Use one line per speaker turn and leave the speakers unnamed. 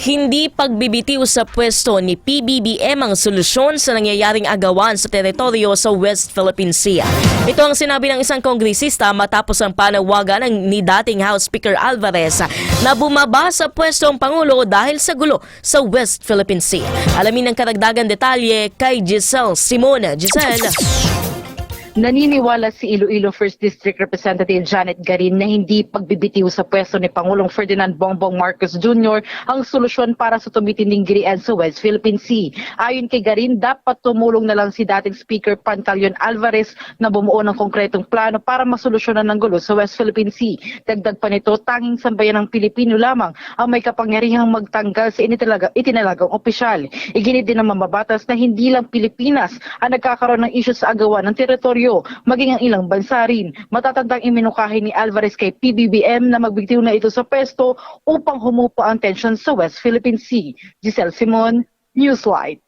Hindi pagbibitiw sa pwesto ni PBBM ang solusyon sa nangyayaring agawan sa teritoryo sa West Philippine Sea. Ito ang sinabi ng isang kongresista matapos ang panawagan ni dating House Speaker Alvarez na bumaba sa pwesto ang Pangulo dahil sa gulo sa West Philippine Sea. Alamin ang karagdagan detalye kay Giselle Simona. Giselle.
Naniniwala si Iloilo 1st District Representative Janet Garin na hindi pagbibitiw sa pwesto ni Pangulong Ferdinand Bongbong Marcos Jr. ang solusyon para sa tumitinding girian sa West Philippine Sea. Ayon kay Garin, dapat tumulong na lang si dating Speaker Pantaleon Alvarez na bumuo ng konkretong plano para masolusyonan ng gulo sa West Philippine Sea. Dagdag pa nito, tanging sambayan ng Pilipino lamang ang may kapangyarihang magtanggal sa itinalagang opisyal. Iginit din ng mamabatas na hindi lang Pilipinas ang nagkakaroon ng isyu sa agawan ng teritoryo, maging ang ilang bansa rin. Matatandang iminukahi ni Alvarez kay PBBM na magbitiw na ito sa pwesto upang humupa ang tensyon sa West Philippine Sea. Giselle Simon, Newslight.